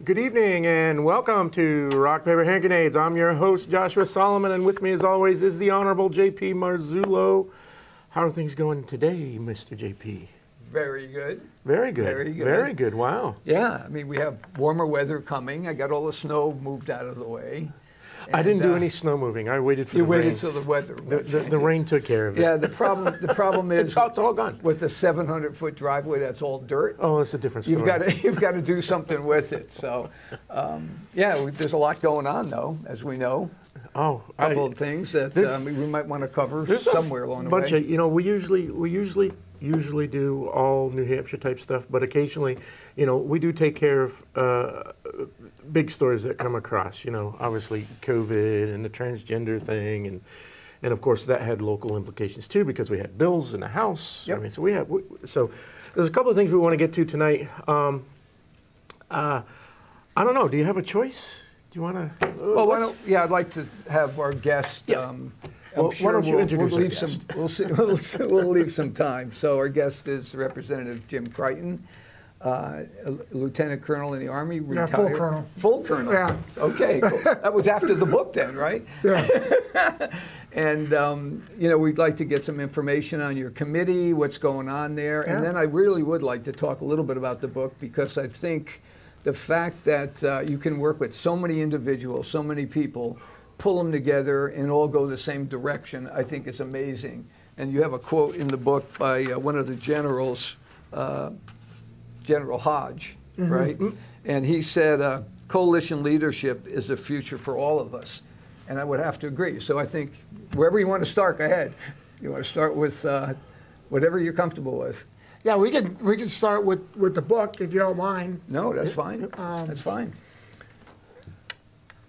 Good evening and welcome to Rock, Paper, Hand Grenades. I'm your host, Joshua Solomon, and with me as always is the Honorable J.P. Marzullo. How are things going today, Mr. J.P.? Very good. Very good. Very good. Very good. Wow. Yeah, I mean, we have warmer weather coming. I got all the snow moved out of the way. I didn't do any snow moving. I waited for the rain. You waited till the weather. The rain took care of it. Yeah, the problem is it's all gone. with the 700-foot driveway that's all dirt. Oh, it's a different story. You've got to do something with it. So, there's a lot going on though, as we know. Oh, a couple of things that we might want to cover somewhere along the way. We usually do all New Hampshire type stuff, but occasionally, we do take care of big stories that come across. Obviously COVID and the transgender thing, and of course that had local implications too because we had bills in the House. Yep. I mean, so there's a couple of things we want to get to tonight. I don't know. Do you have a choice? Do you want to? Well, I'd like to have our guest. Yeah. Why don't you introduce our guest? We'll leave some time. So our guest is Representative Jim Crichton, Lieutenant Colonel in the Army, retired. Yeah, full colonel. Full colonel. Yeah. Okay. Cool. That was after the book then, right? Yeah. And we'd like to get some information on your committee, what's going on there, Yeah. and then I really would like to talk a little bit about the book because I think the fact that you can work with so many individuals, so many people, pull them together and all go the same direction, I think is amazing. And you have a quote in the book by one of the generals, General Hodge, Mm-hmm. right? And he said, coalition leadership is the future for all of us. And I would have to agree. So I think wherever you want to start, go ahead. You want to start with whatever you're comfortable with. Yeah, we could start with the book if you don't mind. No, that's fine. That's fine.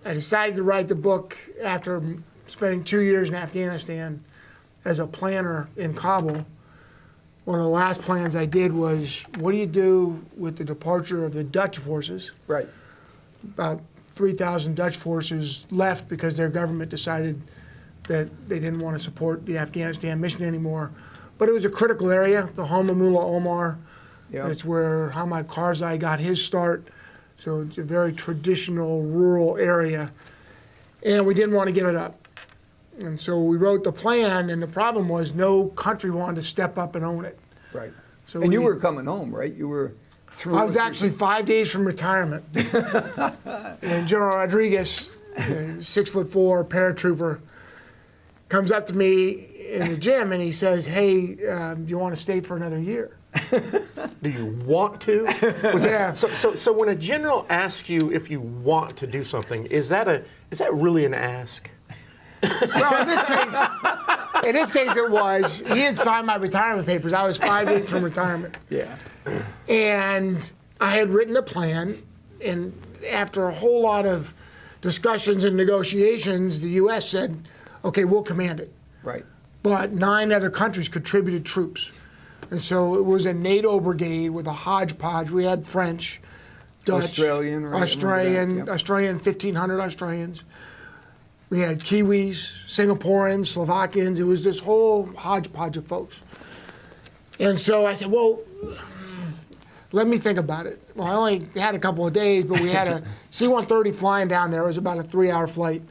I decided to write the book after spending 2 years in Afghanistan as a planner in Kabul. One of the last plans I did was, what do you do with the departure of the Dutch forces? Right. About 3,000 Dutch forces left because their government decided that they didn't want to support the Afghanistan mission anymore. But it was a critical area, the home of Mullah Omar. Yeah. That's where Hamid Karzai got his start. So it's a very traditional rural area. And we didn't want to give it up. And so we wrote the plan, and the problem was no country wanted to step up and own it. Right. So and you were coming home, right? You were through. I was actually 5 days from retirement. And General Rodriguez, 6'4" paratrooper, comes up to me in the gym and he says, "Hey, do you want to stay for another year?" Do you want to? Yeah. So when a general asks you if you want to do something, is that really an ask? Well, in this case it was. He had signed my retirement papers. I was 5 days from retirement. Yeah. And I had written a plan, and after a whole lot of discussions and negotiations, the U.S. said, "Okay, we'll command it." Right. But 9 other countries contributed troops. And so it was a NATO brigade with a hodgepodge. We had French, Dutch, Australian, right? Australian, Yep. 1,500 Australians. We had Kiwis, Singaporeans, Slovakians. It was this whole hodgepodge of folks. And so I said, well, let me think about it. Well, I only had a couple of days, but we had a C-130 flying down there. It was about a 3-hour flight.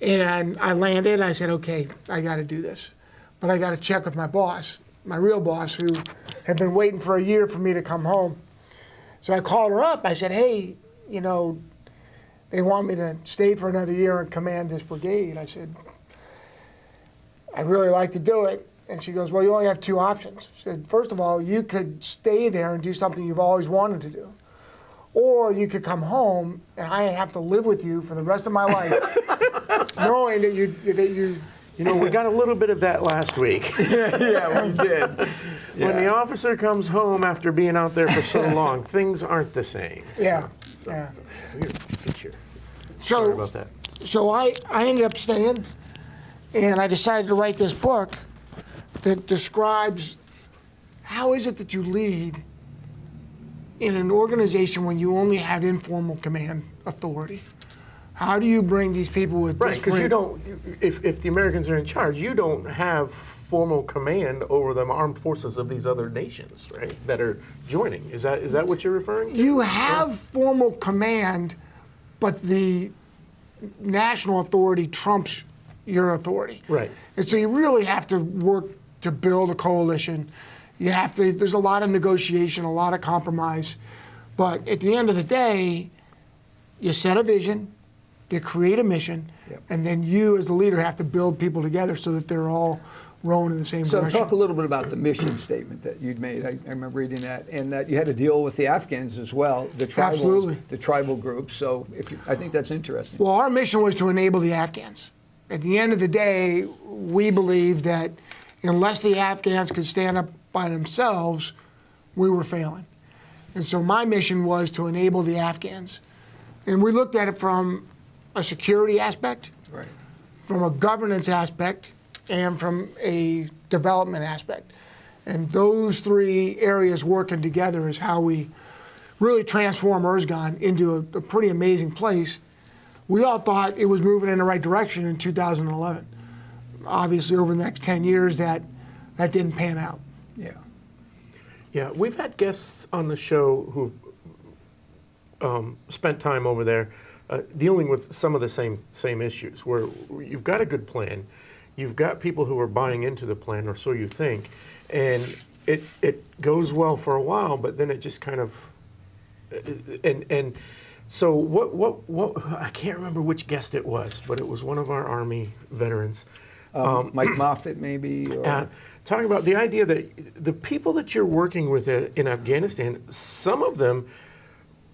And I landed, and I said, okay, I got to do this. But I got to check with my boss, my real boss, who had been waiting for a year for me to come home. So I called her up. I said, hey, they want me to stay for another year and command this brigade. I said, I'd really like to do it. And she goes, well, you only have 2 options. She said, first of all, you could stay there and do something you've always wanted to do. Or you could come home and I have to live with you for the rest of my life, knowing that you. We got a little bit of that last week. Yeah, we did. When the officer comes home after being out there for so long, things aren't the same. Yeah. Sorry about that. So I ended up staying, and I decided to write this book that describes how is it that you lead in an organization when you only have informal command authority. How do you bring these people with Right, because you don't, if the Americans are in charge, you don't have formal command over the armed forces of these other nations, right? That are joining. Is that what you're referring to? You have formal command, but the national authority trumps your authority. Right. And so you really have to work to build a coalition. You have to, there's a lot of negotiation, a lot of compromise. But at the end of the day, you set a vision, you create a mission, Yep. and then you as the leader have to build people together so that they're all rowing in the same So direction. talk a little bit about the mission statement that you'd made. I remember reading that, and that you had to deal with the Afghans as well, the tribal, Absolutely. the tribal groups. So I think that's interesting. Well, our mission was to enable the Afghans. At the end of the day, we believed that unless the Afghans could stand up by themselves, we were failing. And so my mission was to enable the Afghans. And we looked at it from a security aspect, Right. from a governance aspect, and from a development aspect. And those three areas working together is how we really transform Erzgon into a pretty amazing place. We all thought it was moving in the right direction in 2011. Obviously, over the next 10 years, that didn't pan out. Yeah. Yeah, we've had guests on the show who've spent time over there dealing with some of the same issues, where you've got a good plan, you've got people who are buying into the plan, or so you think, and it goes well for a while, but then it just kind of and so what I can't remember which guest it was, but it was one of our Army veterans. Mike Moffat, maybe? Or, Talking about the idea that the people that you're working with in Afghanistan, some of them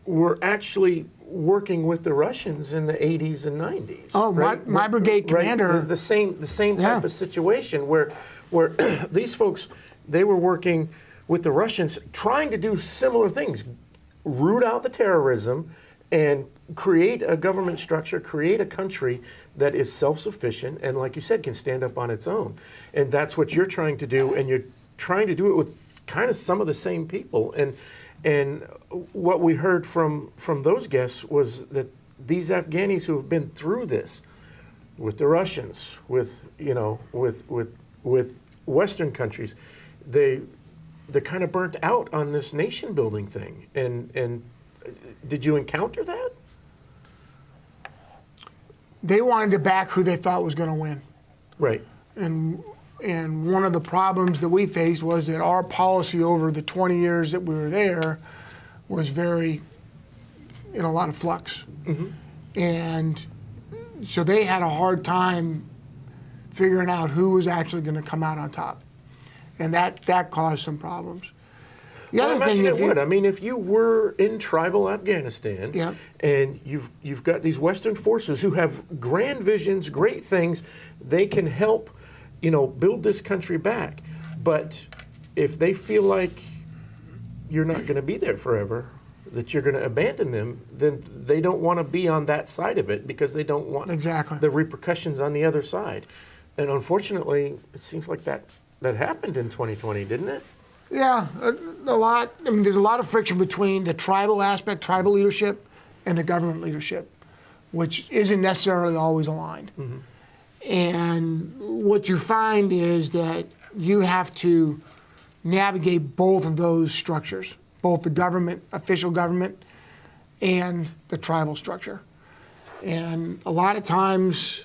were actually working with the Russians in the 80s and 90s. Oh, right? my brigade Right, commander. the same type Yeah. of situation where these folks, they were working with the Russians, trying to do similar things, root out the terrorism, and create a government structure, create a country that is self-sufficient and, like you said, can stand up on its own. And that's what you're trying to do, and you're trying to do it with kind of some of the same people. And what we heard from those guests was that these Afghanis who have been through this with the Russians, with Western countries, they're kind of burnt out on this nation building thing. And did you encounter that? They wanted to back who they thought was going to win. Right. And one of the problems that we faced was that our policy over the 20 years that we were there was very, in a lot of flux. Mm-hmm. And so they had a hard time figuring out who was actually going to come out on top. And that caused some problems. The Well, I other thing, imagine if it would. you, I mean, if you were in tribal Afghanistan, Yeah. and you've got these Western forces who have grand visions, great things, they can help, build this country back. But if they feel like you're not going to be there forever, that you're going to abandon them, then they don't want to be on that side of it because they don't want Exactly. the repercussions on the other side. And unfortunately, it seems like that happened in 2020, didn't it? yeah, a lot. I mean, there's a lot of friction between the tribal aspect, tribal leadership, and the government leadership, which isn't necessarily always aligned. Mm-hmm. And what you find is that you have to navigate both of those structures, both the government, official government, and the tribal structure. And a lot of times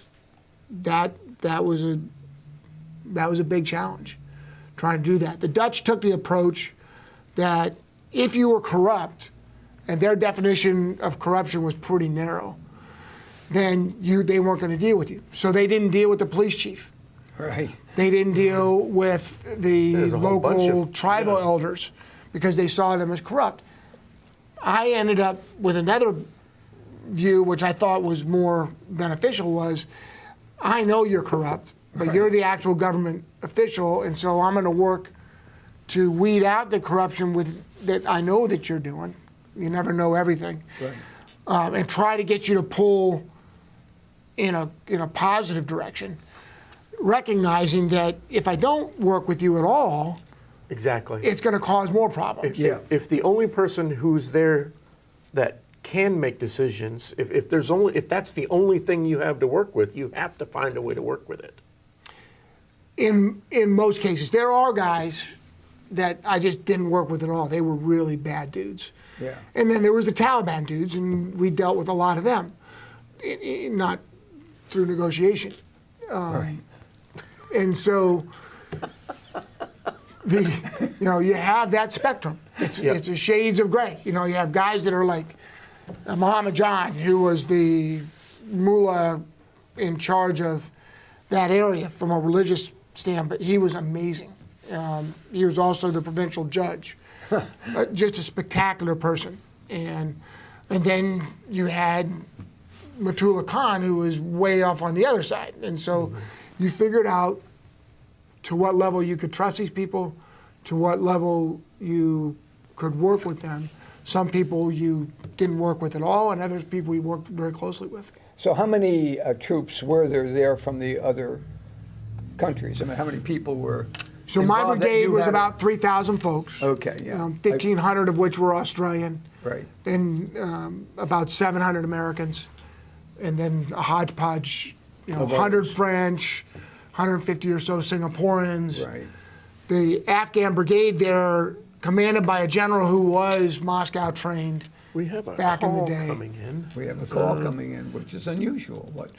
that was a big challenge, trying to do that. The Dutch took the approach that if you were corrupt, and their definition of corruption was pretty narrow, then they weren't going to deal with you. So they didn't deal with the police chief. right. They didn't deal with the There's a whole bunch local of- tribal yeah. elders because they saw them as corrupt. I ended up with another view, which I thought was more beneficial, was I know you're corrupt, but you're the actual government official, and so I'm going to work to weed out the corruption that I know that you're doing. You never know everything. Right. And try to get you to pull in a positive direction, recognizing that if I don't work with you at all, Exactly. it's going to cause more problems. Yeah. If the only person who's there that can make decisions, if that's the only thing you have to work with, you have to find a way to work with it. in most cases. There are guys that I just didn't work with at all. They were really bad dudes. Yeah. And then there was the Taliban dudes, and we dealt with a lot of them, not through negotiation. Right. And so, you have that spectrum. It's a shades of gray. You have guys that are like Muhammad John, who was the mullah in charge of that area from a religious standpoint. He was amazing. He was also the provincial judge. Just a spectacular person. And then you had Matullah Khan, who was way off on the other side. And so you figured out to what level you could trust these people, to what level you could work with them. Some people you didn't work with at all, and other people you worked very closely with. So how many troops were there from the other countries? I mean, how many people were So my involved that brigade you was had- about 3,000 folks. Okay, yeah. 1,500 of which were Australian. Right. And about 700 Americans, and then a hodgepodge, Of 100 others. French, 150 or so Singaporeans. Right. The Afghan brigade there, commanded by a general who was Moscow trained. We have a Back in the call day. coming in, We have a call coming in, which is unusual. What?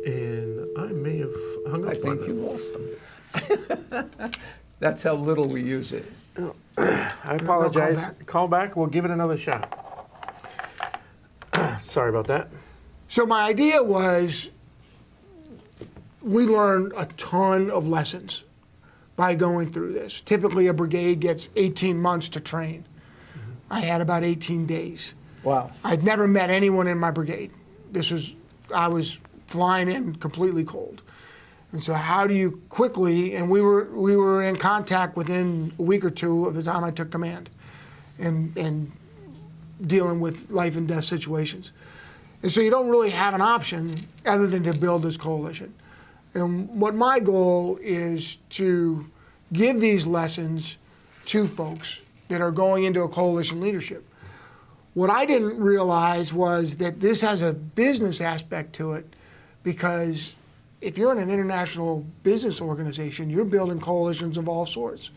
and I may have hung up I think on you it. lost them. That's how little we use it. I apologize. back. Call back. We'll give it another shot. Sorry about that. So my idea was we learned a ton of lessons by going through this. Typically a brigade gets 18 months to train. I had about 18 days. Wow. I'd never met anyone in my brigade. I was flying in completely cold. And so how do you quickly, and we were in contact within a week or two of the time I took command and dealing with life and death situations. And so you don't really have an option other than to build this coalition. And what my goal is to give these lessons to folks that are going into a coalition leadership. What I didn't realize was that this has a business aspect to it, because if you're in an international business organization, you're building coalitions of all sorts.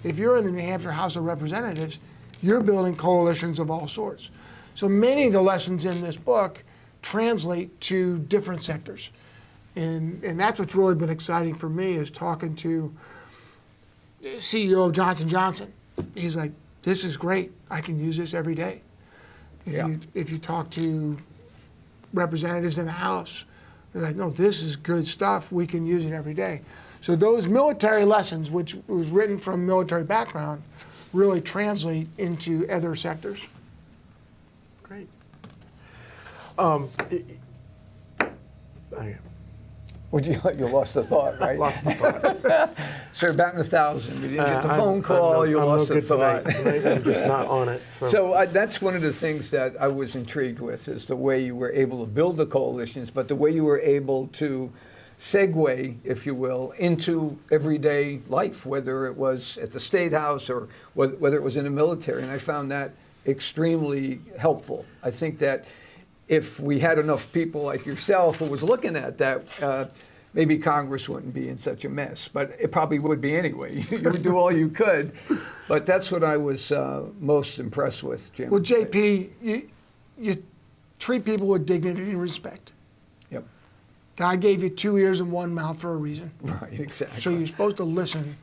If you're in the New Hampshire House of Representatives, you're building coalitions of all sorts. So many of the lessons in this book translate to different sectors. And that's what's really been exciting for me, is talking to the CEO of Johnson & Johnson. He's like, this is great. I can use this every day. If you talk to representatives in the House, they're like, no, this is good stuff. We can use it every day. So those military lessons, which was written from military background, really translate into other sectors. Great. You lost the thought, right? Lost the thought. So you're batting 1,000. You didn't get the phone I'm call. You I'm lost no the good thought. tonight. I'm just not on it. So that's one of the things that I was intrigued with, is the way you were able to build the coalitions, but the way you were able to segue, if you will, into everyday life, whether it was at the State House or whether it was in the military. And I found that extremely helpful. I think that if we had enough people like yourself who was looking at that, maybe Congress wouldn't be in such a mess, but it probably would be anyway. You would do all you could. But that's what I was most impressed with, Jim. Well, JP, you treat people with dignity and respect. Yep. God gave you 2 ears and 1 mouth for a reason. Right, exactly. So you're supposed to listen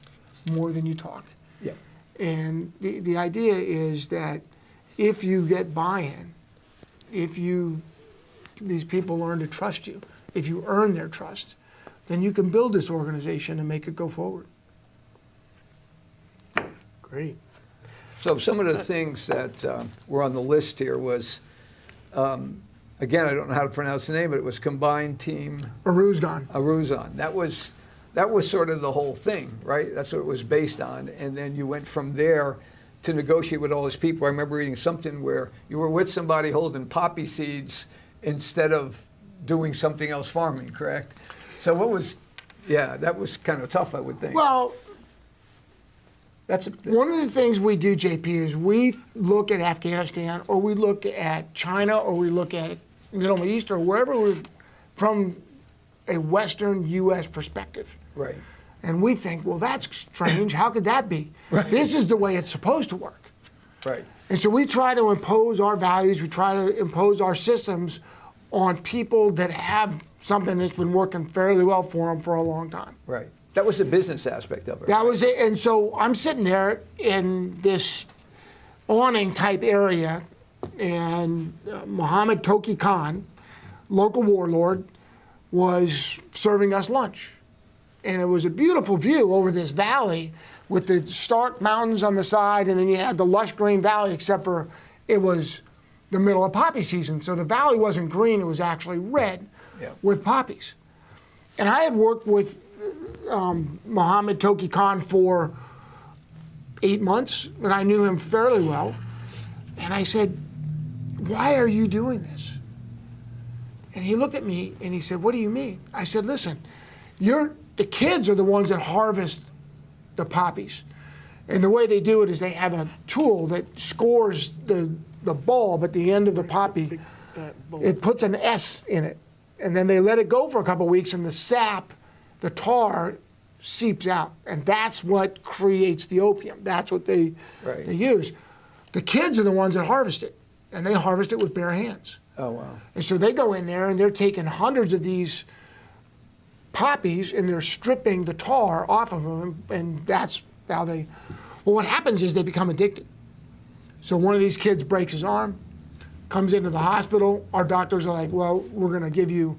more than you talk. Yep. And the idea is that if you get buy-in, if these people learn to trust you, if you earn their trust, then you can build this organization and make it go forward. Great. So some of the things that were on the list here was, again, I don't know how to pronounce the name, but it was Combined Team Aruzgan. Aruzan. That was sort of the whole thing, right? That's what it was based on. And then you went from there to negotiate with all these people. I remember reading something where you were with somebody holding poppy seeds instead of doing something else farming, correct? So that was kind of tough, I would think. Well, That's one of the things we do, JP, is we look at Afghanistan, or we look at China, or we look at Middle East, or wherever we're from a Western U.S. perspective. Right. And we think, well, that's strange. How could that be? Right. This is the way it's supposed to work. Right. And so we try to impose our values, we try to impose our systems on people that have something that's been working fairly well for them for a long time. Right. That was the business aspect of it. That was it. And so I'm sitting there in this awning type area, and Mohammed Toki Khan, local warlord, was serving us lunch. And it was a beautiful view over this valley with the stark mountains on the side, and then you had the lush green valley, except for it was the middle of poppy season. So the valley wasn't green, it was actually red with poppies. And I had worked with Mohammed Toki Khan for 8 months, and I knew him fairly well. And I said, why are you doing this? And he looked at me and he said, what do you mean? I said, listen, the kids are the ones that harvest the poppies. And the way they do it is they have a tool that scores the bulb at the end of the poppy. It puts an S in it. And then they let it go for a couple of weeks, and the sap, the tar, seeps out. And that's what creates the opium. That's what they use. The kids are the ones that harvest it, and they harvest it with bare hands. Oh, wow. And so they go in there and they're taking hundreds of these poppies and they're stripping the tar off of them, and that's how they. Well, what happens is they become addicted. So one of these kids breaks his arm, comes into the hospital. Our doctors are like, well, we're going to give you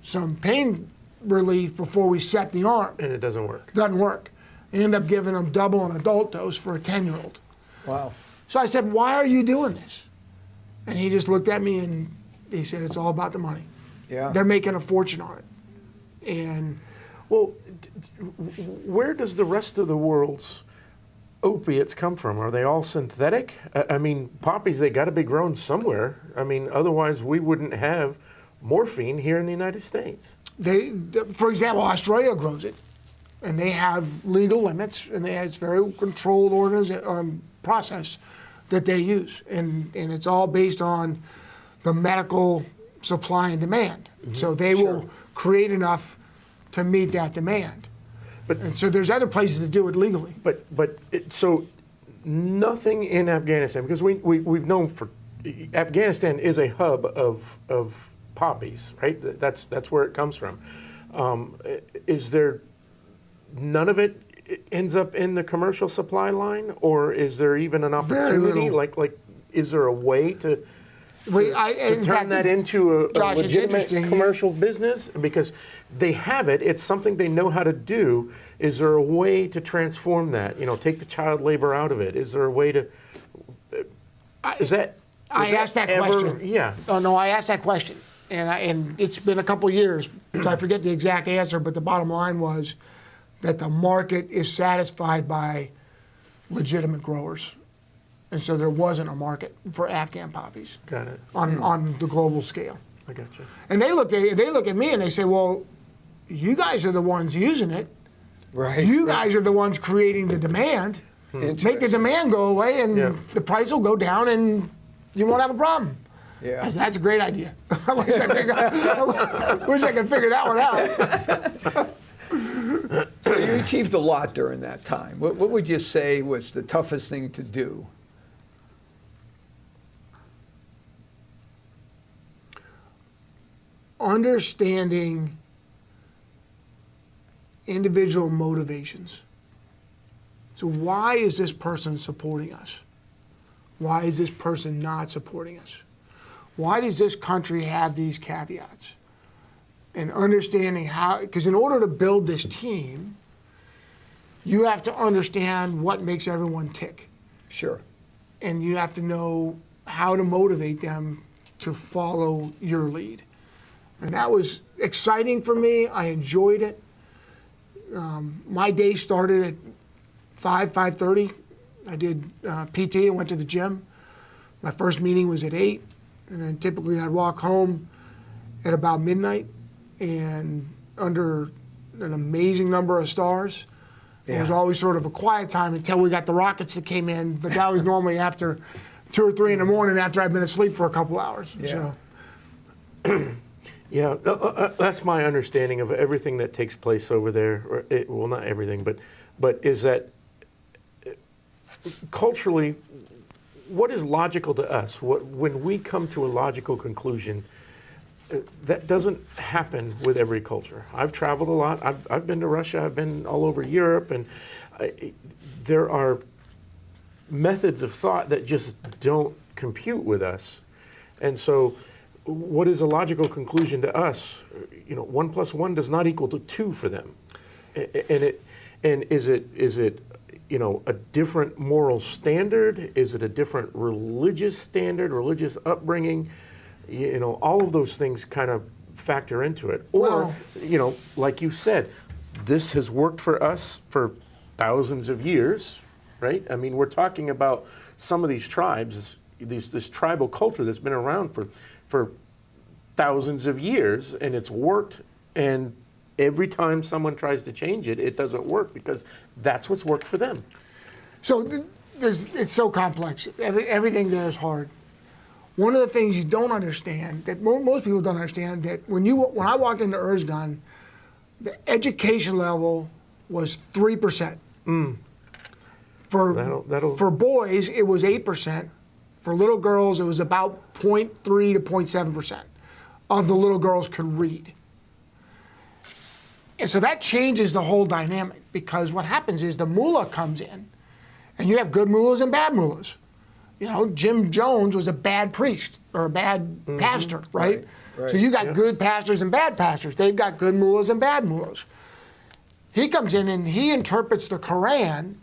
some pain relief before we set the arm. And it doesn't work. Doesn't work. They end up giving him double an adult dose for a 10-year-old. Wow. So I said, why are you doing this? And he just looked at me and he said, it's all about the money. Yeah. They're making a fortune on it. And Well, where does the rest of the world's opiates come from? Are they all synthetic? I mean, poppies, they got to be grown somewhere. I mean, otherwise we wouldn't have morphine here in the United States. for example, Australia grows it, and they have legal limits, and it's very controlled process that they use, and it's all based on the medical supply and demand. So they will create enough to meet that demand. And so there's other places to do it legally. So nothing in Afghanistan, because we've known Afghanistan is a hub of poppies, right? That's where it comes from. Is there none of it ends up in the commercial supply line, or is there even an opportunity? little. Like, is there a way to In turn fact, that into a Josh, it's legitimate interesting. commercial business? Because they have it, it's something they know how to do. Is there a way to transform that? Take the child labor out of it. Is there a way to? I asked that question. Yeah. Oh no, I asked that question, and it's been a couple years, so I forget the exact answer. But the bottom line was that the market is satisfied by legitimate growers, and so there wasn't a market for Afghan poppies. Got it. On the global scale. I got you. And they look at me and they say, well, you guys are the ones using it. Right. You guys are the ones creating the demand. Make the demand go away, and the price will go down, and you won't have a problem. Yeah. I said, that's a great idea. I wish I could figure that one out. So you achieved a lot during that time. What would you say was the toughest thing to do? Understanding individual motivations. So why is this person supporting us? Why is this person not supporting us? Why does this country have these caveats? And understanding how, because in order to build this team, you have to understand what makes everyone tick. Sure. And you have to know how to motivate them to follow your lead. And that was exciting for me. I enjoyed it. My day started at 5:30. I did PT and went to the gym. My first meeting was at 8. And then typically I'd walk home at about midnight, and under an amazing number of stars. It was always sort of a quiet time until we got the rockets that came in, but that was normally after 2 or 3 in the morning after I'd been asleep for a couple hours. Yeah. So. Yeah, that's my understanding of everything that takes place over there. Well, not everything, but is that culturally, what is logical to us? When we come to a logical conclusion, that doesn't happen with every culture. I've traveled a lot. I've been to Russia. I've been all over Europe, and there are methods of thought that just don't compute with us. And so, what is a logical conclusion to us? 1 + 1 does not equal to 2 for them. And is it a different moral standard? Is it a different religious standard, religious upbringing? All of those things kind of factor into it. Or, like you said, this has worked for us for thousands of years, right? I mean, we're talking about some of these tribes, this tribal culture that's been around for thousands of years, and it's worked. And every time someone tries to change it, it doesn't work because that's what's worked for them. So it's so complex. Everything there is hard. One of the things you don't understand, that most people don't understand, that when I walked into Erzgun, the education level was 3%. For boys, it was 8%. For little girls, it was about 0.3 to 0.7% of the little girls could read. And so that changes the whole dynamic, because what happens is the mullah comes in, and you have good mullahs and bad mullahs. Jim Jones was a bad priest or a bad pastor, right? So you got good pastors and bad pastors. They've got good mullahs and bad mullahs. He comes in and he interprets the Quran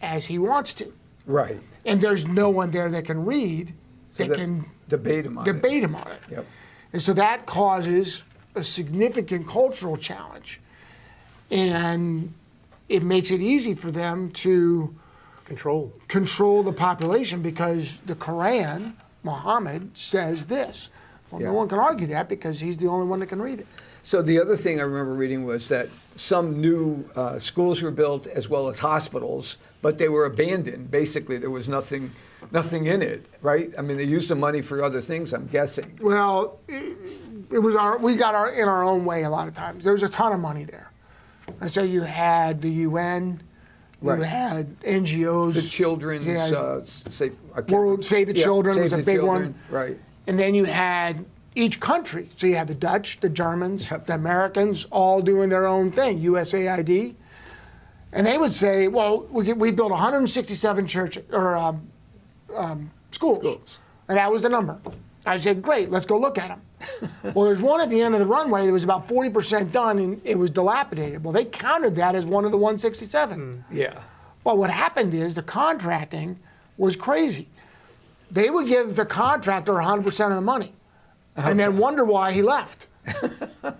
as he wants to. Right. And there's no one there that can read, that can debate him on it. Yep. And so that causes a significant cultural challenge. And it makes it easy for them to control the population, because the Quran, Muhammad, says this. Well, no one can argue that because he's the only one that can read it. So the other thing I remember reading was that some new schools were built, as well as hospitals, but they were abandoned. Basically, there was nothing in it, right? I mean, they used the money for other things, I'm guessing. Well, we got in our own way a lot of times. There was a ton of money there. And so you had the UN, you had NGOs. The children's Save the Children was a big one. Right. And then you had each country. So you had the Dutch, the Germans, the Americans, all doing their own thing, USAID. And they would say, well, we built 167 churches or schools. And that was the number. I said, great, let's go look at them. Well, there's one at the end of the runway that was about 40% done, and it was dilapidated. Well, they counted that as one of the 167. Yeah. Well, what happened is the contracting was crazy. They would give the contractor 100% of the money and then wonder why he left.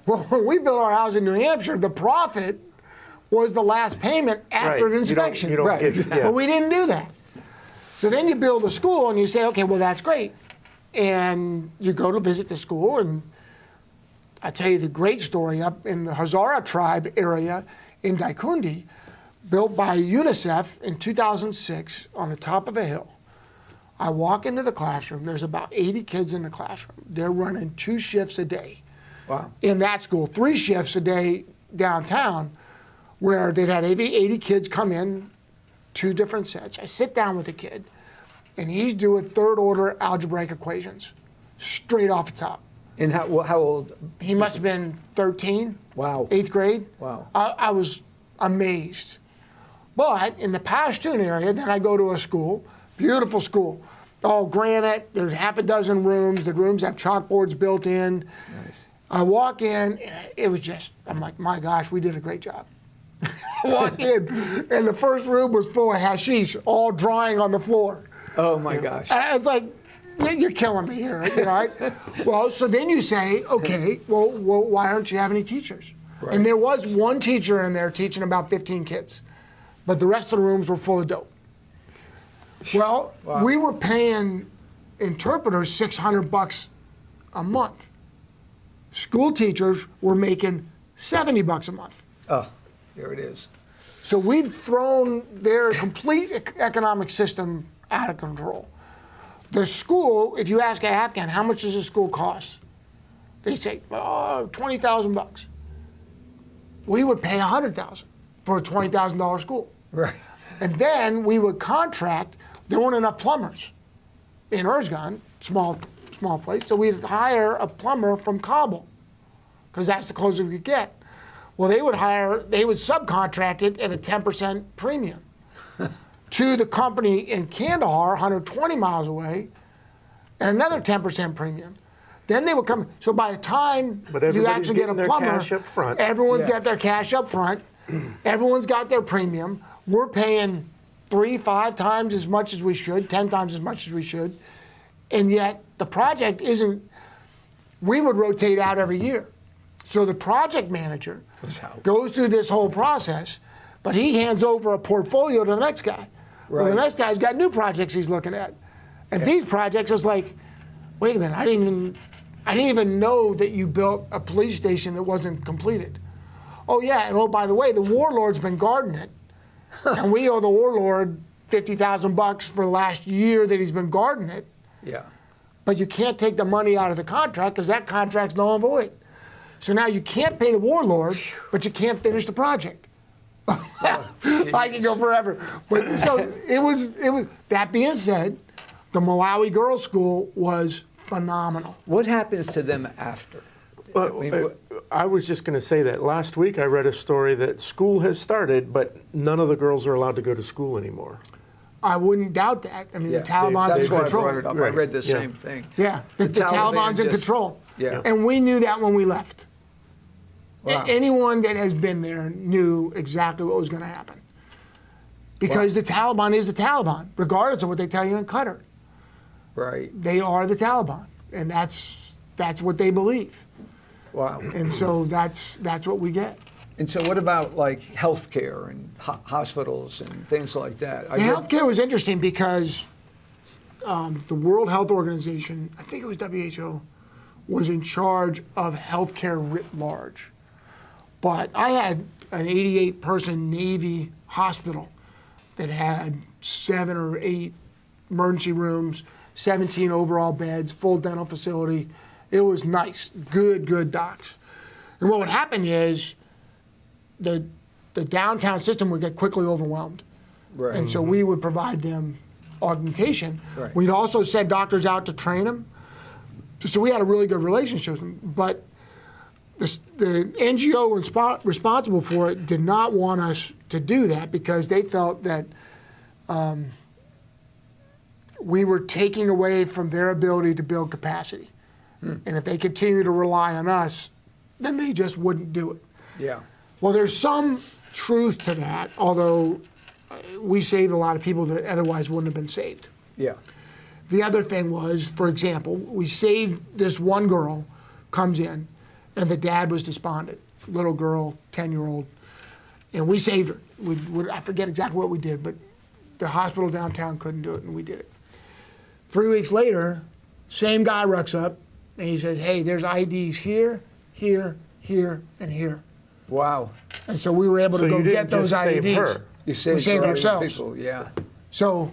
Well, when we built our house in New Hampshire, the profit was the last payment after an inspection. But we didn't do that. So then you build a school and you say, okay, well, that's great. And you go to visit the school, and I tell you the great story up in the Hazara tribe area in Daikundi, built by UNICEF in 2006 on the top of a hill. I walk into the classroom. There's about 80 kids in the classroom. They're running 2 shifts a day. Wow. In that school, 3 shifts a day downtown, where they'd had 80 kids come in, 2 different sets. I sit down with the kid, and he's doing third-order algebraic equations, straight off the top. And how old? He must have been 13. Wow. 8th grade. Wow. I was amazed. But in the Pashtun area, then I go to a school, beautiful school, all granite. There's half a dozen rooms. The rooms have chalkboards built in. Nice. I walk in, and it was just, I'm like, my gosh, we did a great job. I walk in, and the first room was full of hashish, all drying on the floor. Oh my gosh. And I was like, you're killing me here. Well, so then you say, okay, well, why aren't you having any teachers? Right. And there was one teacher in there teaching about 15 kids, but the rest of the rooms were full of dope. Well, we were paying interpreters $600 a month. School teachers were making $70 a month. Oh, there it is. So we've thrown their complete economic system out of control. The school, if you ask an Afghan, how much does a school cost? They say, oh, $20,000. We would pay $100,000 for a $20,000 school. Right. And then we would contract, there weren't enough plumbers in Erzgon, small place, so we'd hire a plumber from Kabul, because that's the closest we could get. Well, they would subcontract it at a 10% premium to the company in Kandahar, 120 miles away, and another 10% premium. Then they would come. So by the time But you everybody's actually get a getting their plumber, cash up front. everyone's Yeah. got their cash up front. Everyone's got their premium. We're paying 3-5 times as much as we should, 10 times as much as we should, and yet the project isn't. We would rotate out every year, so the project manager goes through this whole process, but he hands over a portfolio to the next guy. Well, the Right. next guy's got new projects he's looking at, and these projects is like, wait a minute, I didn't even know that you built a police station that wasn't completed. Oh yeah, and oh by the way, the warlord's been guarding it, and we owe the warlord $50,000 for the last year that he's been guarding it. Yeah. But you can't take the money out of the contract because that contract's null and void. So now you can't pay the warlord, but you can't finish the project. I can go forever. But so it was. That being said, the Malawi Girls School was phenomenal. What happens to them after? I mean, I was just going to say that last week I read a story that school has started, but none of the girls are allowed to go to school anymore. I wouldn't doubt that. I mean, yeah, the Taliban's that's in why I control. brought it up. I Right. read the Yeah. same thing. Yeah, the Taliban's in just- control. Yeah. And we knew that when we left. Wow. Anyone that has been there knew exactly what was going to happen. Because the Taliban is the Taliban, regardless of what they tell you in Qatar. Right. They are the Taliban, and that's what they believe. Wow. And so that's what we get. And so what about like healthcare and hospitals and things like that? The healthcare was interesting because the World Health Organization, I think it was WHO, was in charge of healthcare writ large. But I had an 88-person Navy hospital that had 7 or 8 emergency rooms, 17 overall beds, full dental facility. It was nice, good docs. And what would happen is the downtown system would get quickly overwhelmed. Right. And so we would provide them augmentation. Right. We'd also send doctors out to train them. So we had a really good relationship with them. But the NGO responsible for it did not want us to do that because they felt that we were taking away from their ability to build capacity. And if they continue to rely on us, then they just wouldn't do it. Yeah. Well, there's some truth to that, although we saved a lot of people that otherwise wouldn't have been saved. Yeah. The other thing was, for example, we saved this one girl, comes in, and the dad was despondent, little girl, 10-year-old, and we saved her. I forget exactly what we did, but the hospital downtown couldn't do it, and we did it. 3 weeks later, same guy rocks up, and he says, hey, there's IDs here, here, here, and here. Wow. And so we were able to So go you get didn't those just save IDs. her. You saved we saved other ourselves. people. Yeah. So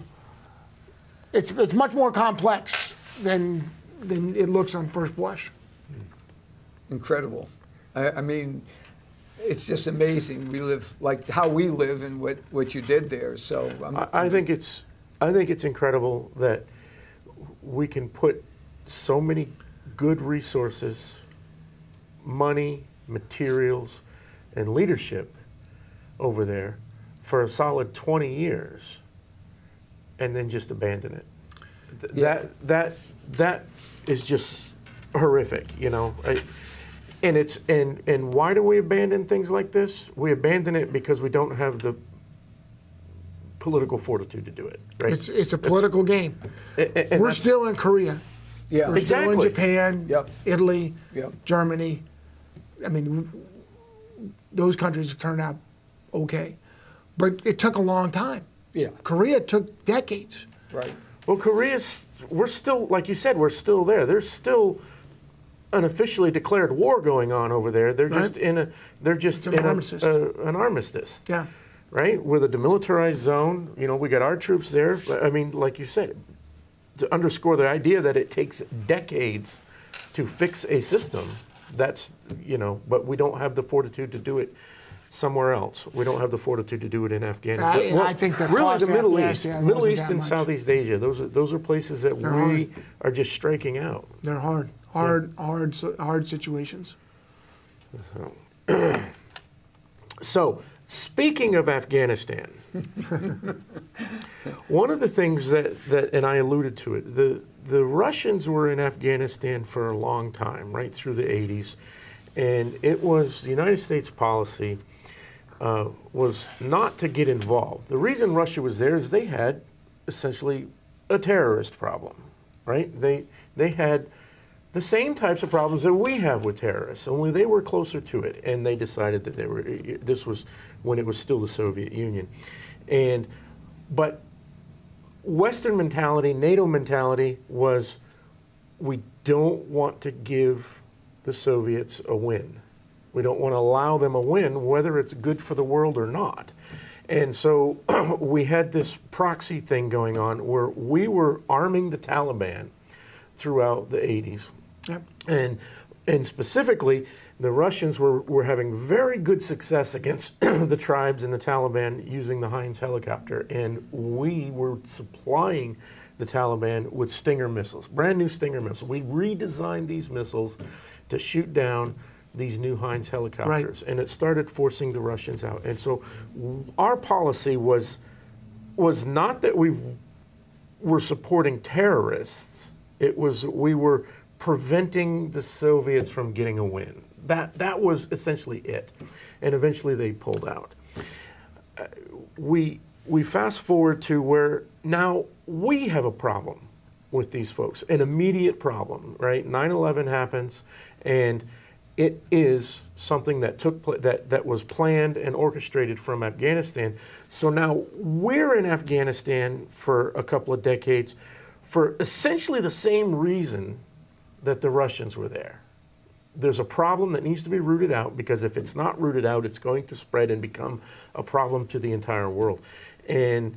it's much more complex than it looks on first blush. Incredible. I mean, it's just amazing. We live like how we live and what you did there. So I think it's incredible that we can put so many good resources, money, materials, and leadership over there for a solid 20 years and then just abandon it. That is just horrific, you know. And why do we abandon things like this? We abandon it because we don't have the political fortitude to do it, right? It's a political game. And We're that's- still in Korea. yeah. We're still in Exactly. Japan, Yep. Italy, Yep. Germany. I mean, those countries turned out okay. But it took a long time. Yeah. Korea took decades. Right. Well, we're still, like you said, we're still there. There's still an officially declared war going on over there. They're just Right. in an armistice. an armistice. Yeah. Right? With a demilitarized zone. You know, we got our troops there. I mean, like you said, to underscore the idea that it takes decades to fix a system, that's, but we don't have the fortitude to do it somewhere else. We don't have the fortitude to do it in Afghanistan. I think the really cost the of Middle East, Afghanistan Middle wasn't East that and much. Southeast Asia, those are places that They're we are just striking out. They're hard situations. So, speaking of Afghanistan, one of the things that and I alluded to it, the Russians were in Afghanistan for a long time, right through the 80s, and it was the United States policy was not to get involved. The reason Russia was there is they had essentially a terrorist problem, right? They had the same types of problems that we have with terrorists, only they were closer to it, and they decided that this was when it was still the Soviet Union. But Western mentality, NATO mentality was, we don't want to give the Soviets a win. We don't want to allow them a win, whether it's good for the world or not. And so we had this proxy thing going on where we were arming the Taliban throughout the 80s. Yep. And specifically, the Russians were having very good success against the tribes and the Taliban using the Heinz helicopter. And we were supplying the Taliban with Stinger missiles, brand new Stinger missiles. We redesigned these missiles to shoot down these new Heinz helicopters. Right. And it started forcing the Russians out. And so our policy was not that we were supporting terrorists. It was we were preventing the Soviets from getting a win. That was essentially it. And eventually they pulled out. We fast forward to where now we have a problem with these folks, an immediate problem, right? 9/11 happens, and it is something that that was planned and orchestrated from Afghanistan. So now we're in Afghanistan for a couple of decades for essentially the same reason that the Russians were there. There's a problem that needs to be rooted out, because if it's not rooted out, it's going to spread and become a problem to the entire world. And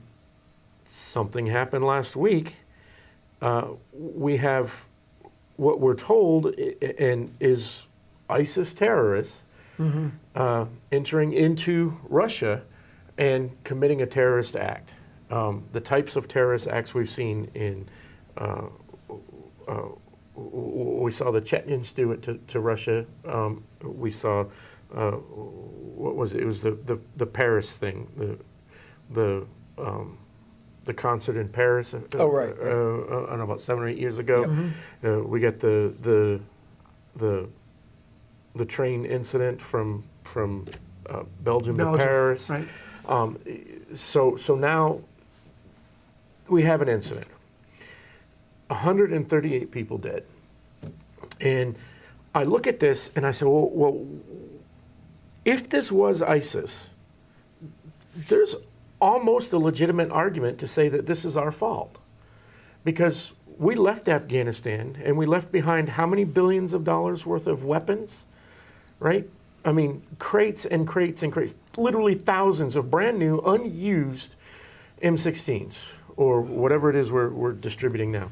something happened last week. We have what we're told and is ISIS terrorists entering into Russia and committing a terrorist act. The types of terrorist acts we've seen in we saw the Chechens do it to Russia. We saw what was it? It was the Paris thing, the concert in Paris. Oh, right. I don't know, about 7 or 8 years ago. We got the train incident from Belgium to Paris. Right. So now we have an incident. 138 people dead. And I look at this and I say, well, if this was ISIS, there's almost a legitimate argument to say that this is our fault. Because we left Afghanistan and we left behind how many billions of dollars worth of weapons, right? I mean, crates and crates and crates, literally thousands of brand new, unused M16s, or whatever it is we're distributing now.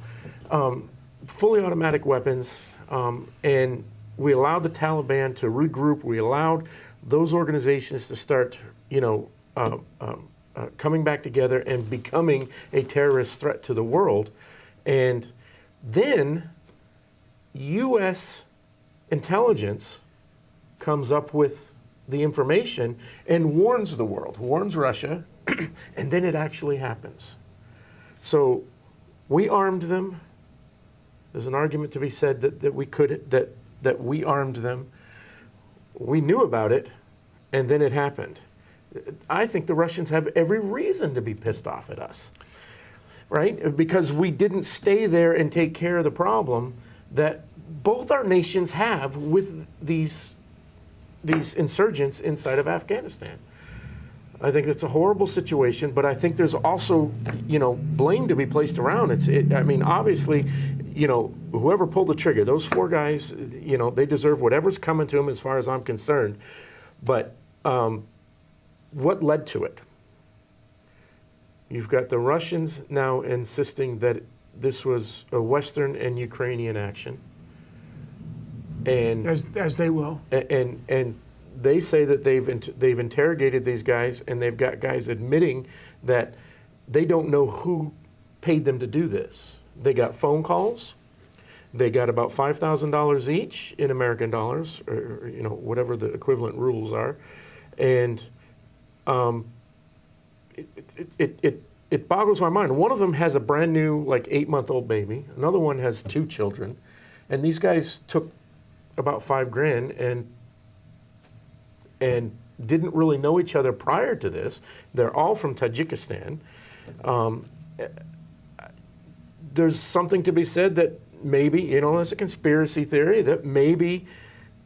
Fully automatic weapons, and we allowed the Taliban to regroup. We allowed those organizations to start, coming back together and becoming a terrorist threat to the world. And then U.S. intelligence comes up with the information and warns the world, warns Russia, and then it actually happens. So we armed them. There's an argument to be said that we armed them. We knew about it, and then it happened. I think the Russians have every reason to be pissed off at us, right? Because we didn't stay there and take care of the problem that both our nations have with these insurgents inside of Afghanistan. I think it's a horrible situation, but I think there's also, blame to be placed around. Obviously, whoever pulled the trigger, those 4 guys, they deserve whatever's coming to them as far as I'm concerned. But what led to it? You've got the Russians now insisting that this was a Western and Ukrainian action. and as they will. and they say that they've interrogated these guys, and they've got guys admitting that they don't know who paid them to do this. They got phone calls. They got about $5,000 each in American dollars, or whatever the equivalent rules are, and it boggles my mind. One of them has a brand new, like 8-month-old baby. Another one has 2 children, and these guys took about $5,000 and didn't really know each other prior to this. They're all from Tajikistan. There's something to be said that maybe, it's a conspiracy theory, that maybe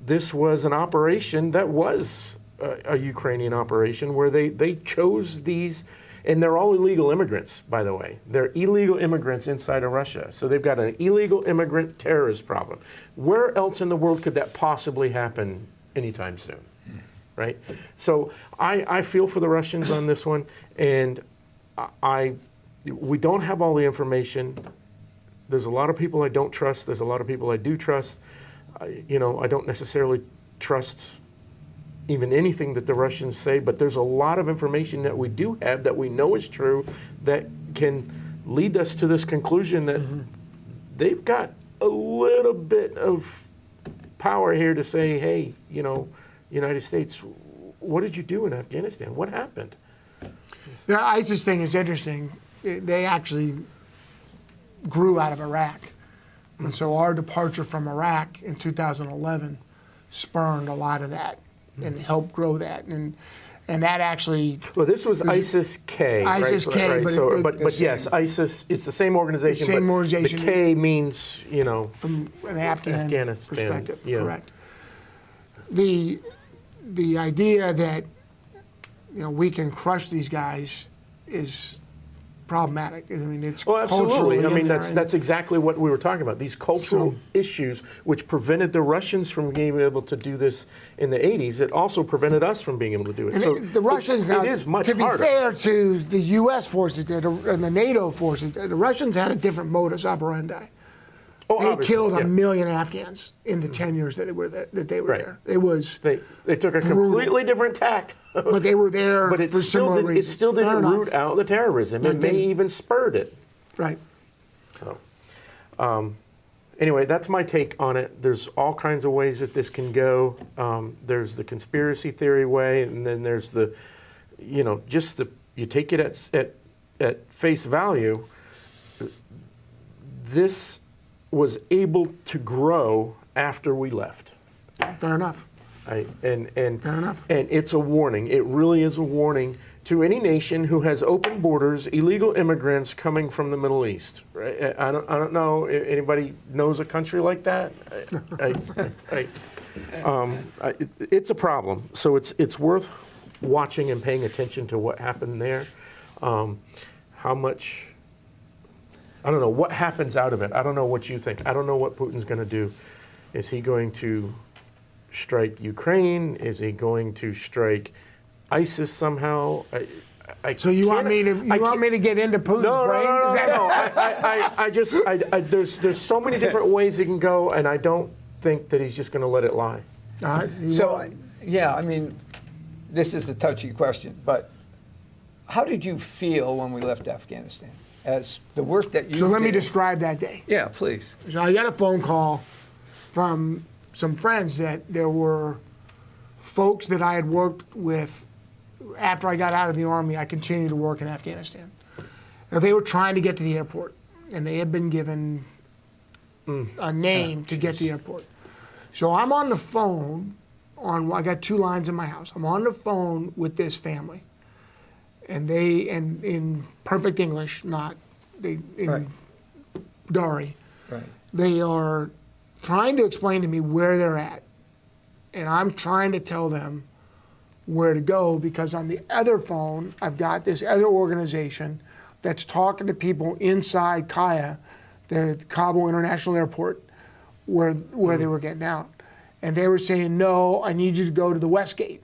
this was an operation that was a Ukrainian operation where they chose these, and they're all illegal immigrants, by the way. They're illegal immigrants inside of Russia. So they've got an illegal immigrant terrorist problem. Where else in the world could that possibly happen anytime soon? Right? So I feel for the Russians on this one, and we don't have all the information. There's a lot of people I don't trust. There's a lot of people I do trust. I don't necessarily trust even anything that the Russians say, but there's a lot of information that we do have that we know is true that can lead us to this conclusion that they've got a little bit of power here to say, hey, United States, what did you do in Afghanistan? What happened? The ISIS thing is interesting. They actually grew out of Iraq. And so our departure from Iraq in 2011 spurned a lot of that and helped grow that. And that actually... Well, this was ISIS-K, ISIS-K, right? but But yes, ISIS, it's the same organization, same but organization. the K means, from an Afghan Afghanistan, perspective, yeah. correct. The idea that we can crush these guys is problematic. I mean, it's Well, absolutely. culturally I mean, in there, that's exactly what we were talking about. These cultural issues, which prevented the Russians from being able to do this in the 80s, it also prevented us from being able to do it. and So the Russians now, it is much to be harder. fair to the U.S. forces and the NATO forces, the Russians had a different modus operandi. Oh, They obviously, killed yeah. 1 million Afghans in the 10 years that they were there. Right. There. It was, They took a completely different tact. but they were there But it for still, similar reasons. it still Fair didn't enough. root out the terrorism. It It may didn't. even spurred it. Right. So, anyway, that's my take on it. There's all kinds of ways that this can go. There's the conspiracy theory way, and then there's the, you take it at face value. This was able to grow after we left. Fair enough. And Fair enough. And it's a warning. It really is a warning to any nation who has open borders, illegal immigrants coming from the Middle East. Right? I don't know if anybody knows a country like that. It's a problem. So it's worth watching and paying attention to what happened there. How much. I don't know what happens out of it. I don't know what you think. I don't know what Putin's going to do. Is he going to strike Ukraine? Is he going to strike ISIS somehow? So you want me to get into Putin's brain? Is that- No. There's so many different ways it can go, and I don't think that he's just going to let it lie. I mean, this is a touchy question, but how did you feel when we left Afghanistan? As the work that you So let me did- describe that day. Yeah, please. So I got a phone call from some friends that there were folks that I had worked with after I got out of the Army. I continued to work in Afghanistan. Now, they were trying to get to the airport, and they had been given a name to get to the airport. So I'm on the phone. I got 2 lines in my house. I'm on the phone with this family, and in perfect English, in Right. Dari. Right. They are trying to explain to me where they're at. And I'm trying to tell them where to go, because on the other phone, I've got this other organization that's talking to people inside Kaya, the Kabul International Airport, where they were getting out. And they were saying, no, I need you to go to the West Gate.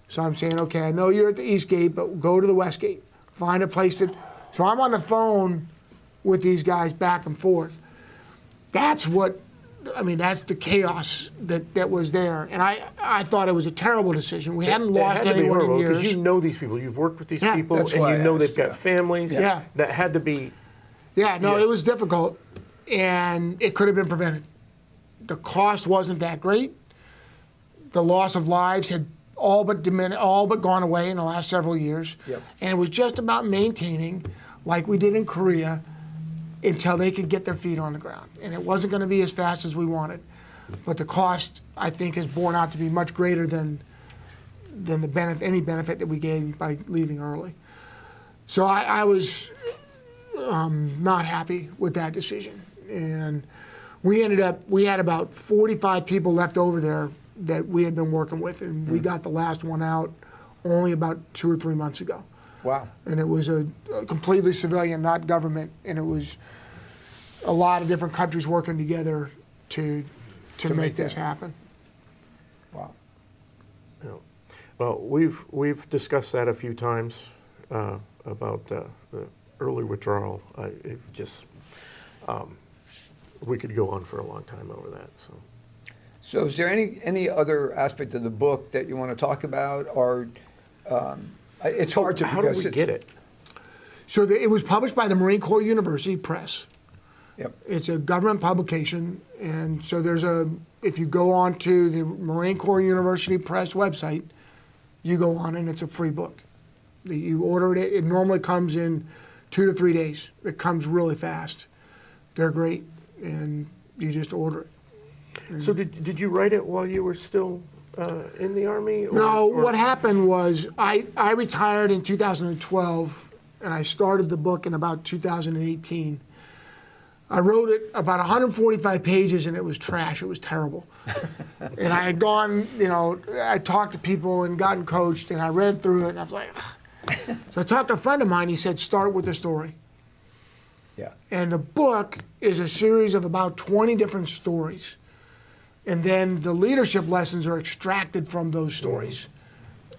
So I'm saying, okay, I know you're at the East Gate, but go to the West Gate. Find a place to... So I'm on the phone with these guys back and forth. That's what I mean, that's the chaos that was there. And I thought it was a terrible decision. We hadn't lost anyone in years. Because you know these people. You've worked with these Yeah. people, That's and why you I know they've asked, got families. Yeah. That had to be. Yeah, no, Yeah. it was difficult, and it could have been prevented. The cost wasn't that great. The loss of lives had all but gone away in the last several years. Yep. And it was just about maintaining, like we did in Korea, until they could get their feet on the ground. And it wasn't going to be as fast as we wanted. But the cost, I think, is borne out to be much greater than the any benefit that we gained by leaving early. So I was not happy with that decision. And we had about 45 people left over there that we had been working with, and we got the last one out only about 2 or 3 months ago. Wow. And it was a completely civilian, not government, and it was a lot of different countries working together to make this happen. Wow. You know, well, we've discussed that a few times about the early withdrawal. We could go on for a long time over that. So is there any other aspect of the book that you want to talk about, or it's hard to, How do because we get it? So it was published by the Marine Corps University Press. Yep. It's a government publication, and so if you go on to the Marine Corps University Press website, you go on and it's a free book. You order it, it normally comes in 2 to 3 days. It comes really fast. They're great, and you just order it. So did you write it while you were still in the Army? No, what happened was I retired in 2012, and I started the book in about 2018. I wrote it about 145 pages, and it was trash. It was terrible. And I had gone, I talked to people and gotten coached, and I read through it, and I was like, So I talked to a friend of mine. He said, start with the story. Yeah. And the book is a series of about 20 different stories. And then the leadership lessons are extracted from those stories.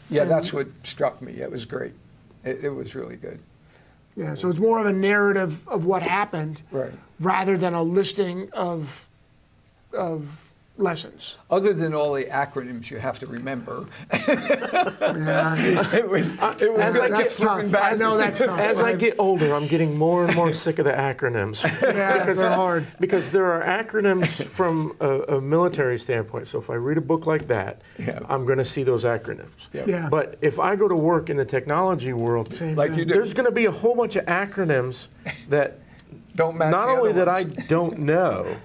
Yeah, that's what struck me. It was great. It was really good. Yeah, so it's more of a narrative of what happened Right. rather than a listing of lessons. Other than all the acronyms you have to remember, Yeah, it was As good I get that's tough. flipping back. I know that's tough. As I get older, I'm getting more and more sick of the acronyms. Yeah, they're hard. Because there are acronyms from a military standpoint. So if I read a book like that, Yeah. I'm going to see those acronyms. Yeah. Yeah. But if I go to work in the technology world, Same Like thing. you do. there's going to be a whole bunch of acronyms that Don't match not the only other that I ones. don't know,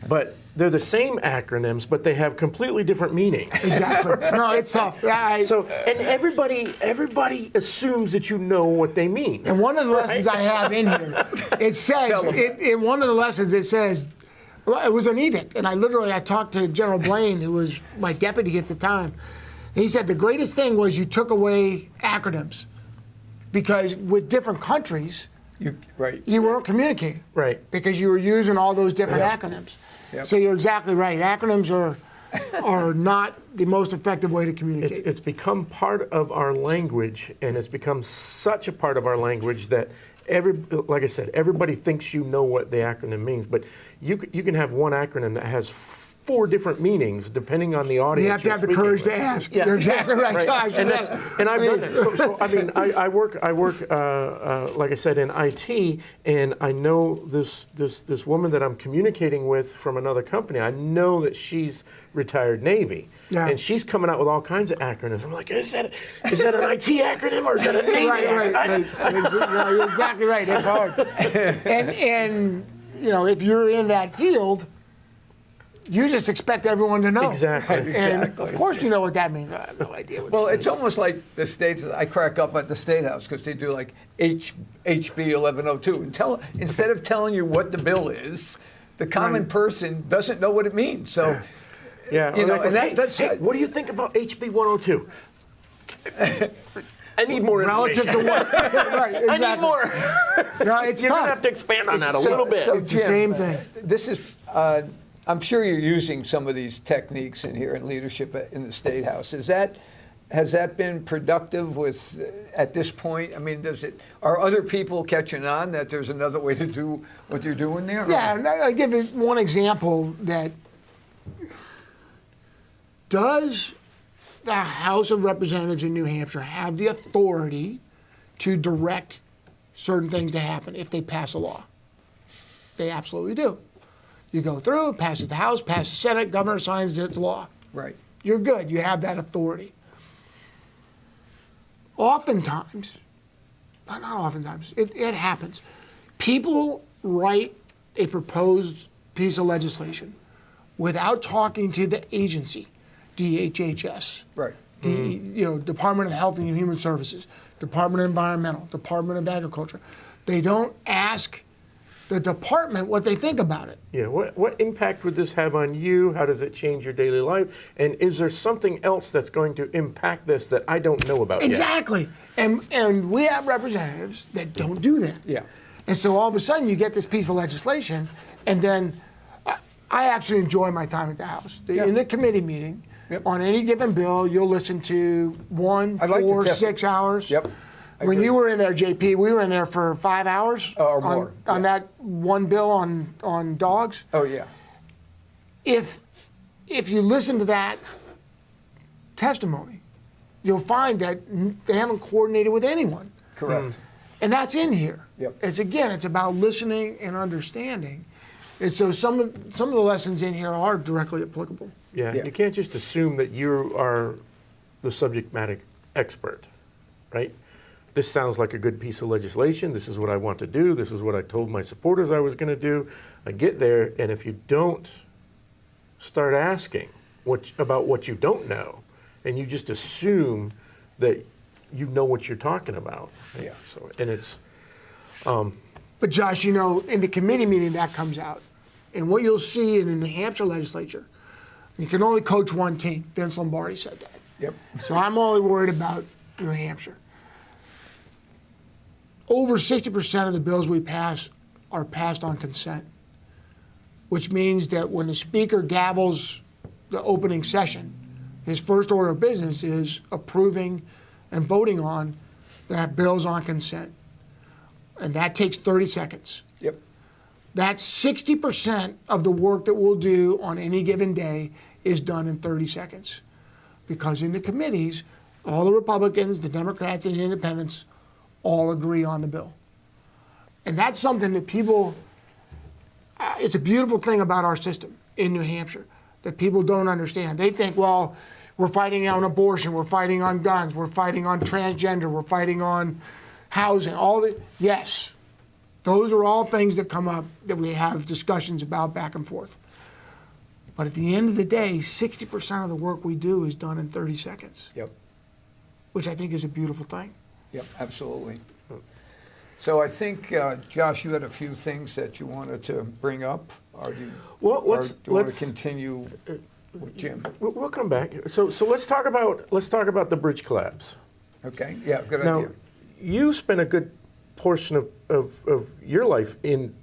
but they're the same acronyms, but they have completely different meanings. Exactly. No, it's tough. Yeah, So, and everybody assumes that you know what they mean. and one of the lessons I have in here, it says, Tell 'em. in one of the lessons, it says, well, it was an edict. And I talked to General Blaine, who was my deputy at the time. And he said the greatest thing was you took away acronyms. Because with different countries, Right. you weren't communicating. Right. Because you were using all those different Yeah. acronyms. Yep. So you're exactly right. Acronyms are not the most effective way to communicate. It's become part of our language, and it's become such a part of our language that like I said, everybody thinks you know what the acronym means, but you can have one acronym that has 4 different meanings depending on the audience. You have to have the courage to ask. Yeah. You're exactly right. Right. Josh. And I've done that. So I mean, I work like I said in IT, and I know this woman that I'm communicating with from another company. I know that she's retired Navy, Yeah. and she's coming out with all kinds of acronyms. I'm like, is that an IT acronym or is that a Navy? Right. No, you're exactly right. It's hard. And if you're in that field, you just expect everyone to know. Exactly. And Exactly. of course you know what that means. I have no idea what Well, that it's almost like the states. I crack up at the State House because they do like HB 1102, and instead of telling you what the bill is, the common Right. person doesn't know what it means. So, Yeah, You know, like, and hey, that's- hey, what do you think about HB 102? I need more relative information. to what? Right, exactly. I need more. No, it's You're tough. gonna have to expand on that a So- little bit. so- It's the Jim, same thing. This is. I'm sure you're using some of these techniques in here in leadership in the State House. Has that been productive at this point? I mean, are other people catching on that there's another way to do what you're doing there? Yeah, and I'll give you one example that does the House of Representatives in New Hampshire have the authority to direct certain things to happen if they pass a law? They absolutely do. You go through, it passes the House, passes the Senate, governor signs its law. Right. You're good. You have that authority. Oftentimes, but not oftentimes, it happens. People write a proposed piece of legislation without talking to the agency, DHHS, Right. Department of Health and Human Services, Department of Environmental, Department of Agriculture. They don't ask the department what they think about it. Yeah, what impact would this have on you? How does it change your daily life? And is there something else that's going to impact this that I don't know about yet? Exactly. And we have representatives that don't do that. Yeah. And so all of a sudden you get this piece of legislation, and then I actually enjoy my time at the House. Yeah. In the committee meeting, Yep. on any given bill, you'll listen to 1, I'd like to 4, test- 6 hours. Yep. I When agree. you were in there, JP, we were in there for 5 hours Or more, on yeah. that one bill on dogs. Oh, yeah. If you listen to that testimony, you'll find that they haven't coordinated with anyone. Correct. And that's in here. Yep. It's about listening and understanding. And so some of the lessons in here are directly applicable. Yeah, Yeah. you can't just assume that you are the subject matter expert, right? This sounds like a good piece of legislation. This is what I want to do. This is what I told my supporters I was going to do. I get there, and if you don't start asking about what you don't know, and you just assume that you know what you're talking about, right? Yeah. So, and it's But Josh, in the committee meeting that comes out, and what you'll see in the New Hampshire legislature, you can only coach one team. Vince Lombardi said that. Yep. So I'm only worried about New Hampshire. Over 60% of the bills we pass are passed on consent, which means that when the speaker gavels the opening session, his first order of business is approving and voting on that bills on consent. And that takes 30 seconds. Yep. That's 60% of the work that we'll do on any given day is done in 30 seconds. Because in the committees, all the Republicans, the Democrats, and the Independents all agree on the bill. And that's something that people, it's a beautiful thing about our system in New Hampshire that people don't understand. They think, well, we're fighting on abortion, we're fighting on guns, we're fighting on transgender, we're fighting on housing, yes, those are all things that come up that we have discussions about back and forth. But at the end of the day, 60% of the work we do is done in 30 seconds, Yep. which I think is a beautiful thing. Yep, absolutely. So I think, Josh, you had a few things that you wanted to bring up, or do you, Well, or let's- do you want let's- to continue with Jim? we'll come back. So let's talk about the bridge collapse. Okay, yeah, good Now, idea. you spent a good portion of your life in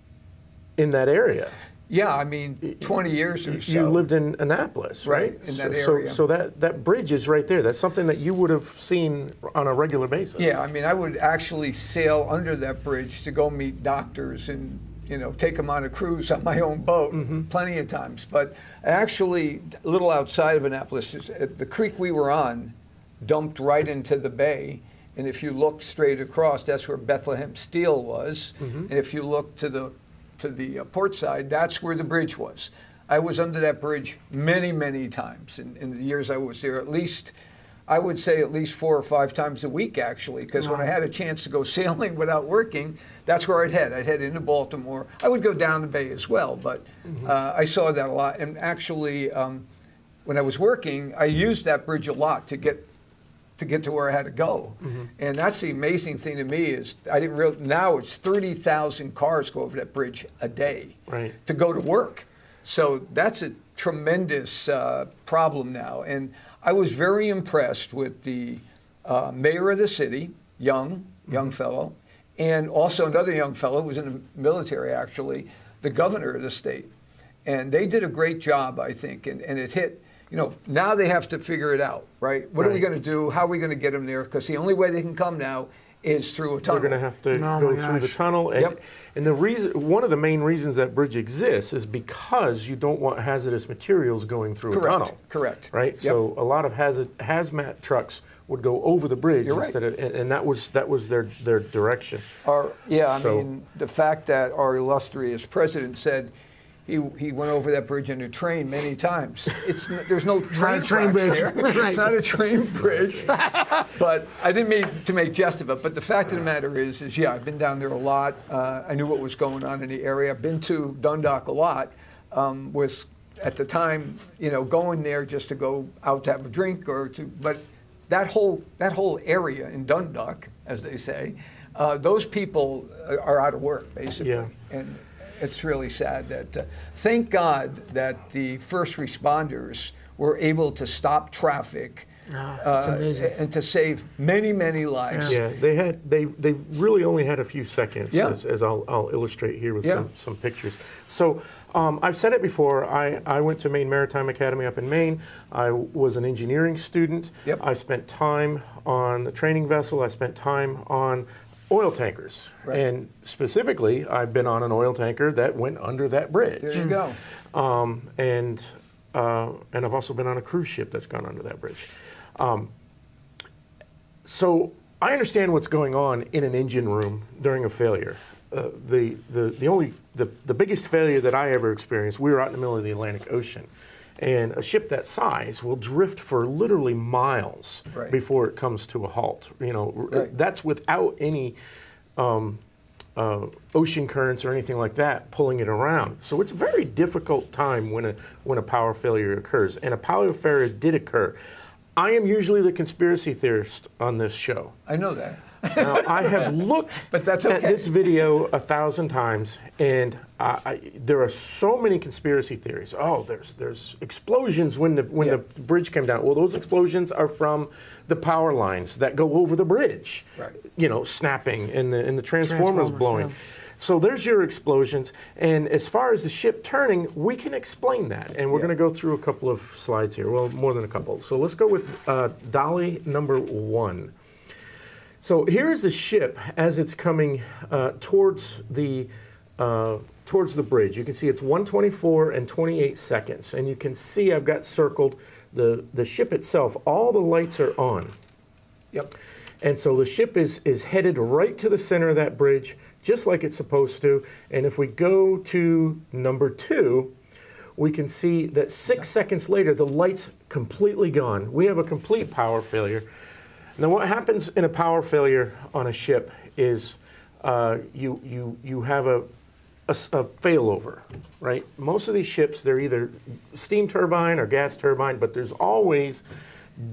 that area. Yeah, I mean, 20 years or so. You lived in Annapolis, right? Right, in that So- area. So that bridge is right there. That's something that you would have seen on a regular basis. Yeah, I mean, I would actually sail under that bridge to go meet doctors and, take them on a cruise on my own boat plenty of times. But actually, a little outside of Annapolis, the creek we were on dumped right into the bay. And if you look straight across, that's where Bethlehem Steel was. And if you look to the port side, that's where the bridge was. I was under that bridge many, many times in the years I was there. At least, I would say at least 4 or 5 times a week, actually, because when I had a chance to go sailing without working, that's where I'd head. I'd head into Baltimore. I would go down the bay as well, but I saw that a lot. And actually, when I was working, I used that bridge a lot to get to where I had to go. And that's the amazing thing to me is I didn't realize, now it's 30,000 cars go over that bridge a day to go to work. So that's a tremendous problem now. And I was very impressed with the mayor of the city, young fellow, and also another young fellow who was in the military, actually, the governor of the state. And they did a great job, I think, and it hit. Now they have to figure it out, right? What are we going to do? How are we going to get them there? Because the only way they can come now is through a We're tunnel. going to have to Oh, go my through the gosh. tunnel. And, Yep. and the reason, one of the main reasons that bridge exists is because you don't want hazardous materials going through a tunnel. Correct. Right? Yep. So a lot of hazmat trucks would go over the bridge You're right. instead of, and that was their direction. I So- mean, the fact that our illustrious president said he went over that bridge in a train many times. There's no train train tracks bridge. there. Right. It's not a train bridge. But I didn't mean to make jest of it. But the fact of the matter is yeah, I've been down there a lot. I knew what was going on in the area. I've been to Dundalk a lot. Was at the time, going there just to go out to have a drink but that whole area in Dundalk, as they say, those people are out of work basically. Yeah. And it's really sad that, thank God that the first responders were able to stop traffic it's amazing. and to save many, many lives. Yeah, they really only had a few seconds, Yeah. as I'll illustrate here with Yeah. some pictures. So I've said it before. I went to Maine Maritime Academy up in Maine. I was an engineering student. Yep. I spent time on the training vessel. I spent time on oil tankers, Right. and specifically, I've been on an oil tanker that went under that bridge. There you go. And I've also been on a cruise ship that's gone under that bridge. So I understand what's going on in an engine room during a failure. The biggest failure that I ever experienced, we were out in the middle of the Atlantic Ocean, and a ship that size will drift for literally miles Right. before it comes to a halt. Right. That's without any ocean currents or anything like that pulling it around. So it's a very difficult time when a power failure occurs, and a power failure did occur. I am usually the conspiracy theorist on this show. I know that. Now, I have looked But that's at okay. this video 1,000 times, and there are so many conspiracy theories. Oh, there's explosions when the Yeah. bridge came down. Well, those explosions are from the power lines that go over the bridge. Right. Snapping and the transformers blowing. yeah. So there's your explosions. And as far as the ship turning, we can explain that. And we're Yeah. going to go through a couple of slides here. Well, more than a couple. So let's go with Dolly number 1. So here's the ship as it's coming towards the bridge. You can see it's 1:24 and 28 seconds. And you can see I've got circled the ship itself. All the lights are on. Yep. And so the ship is headed right to the center of that bridge, just like it's supposed to. And if we go to number 2, we can see that 6 seconds later, the light's completely gone. We have a complete power failure. Now, what happens in a power failure on a ship is you have a failover, right? Most of these ships, they're either steam turbine or gas turbine, but there's always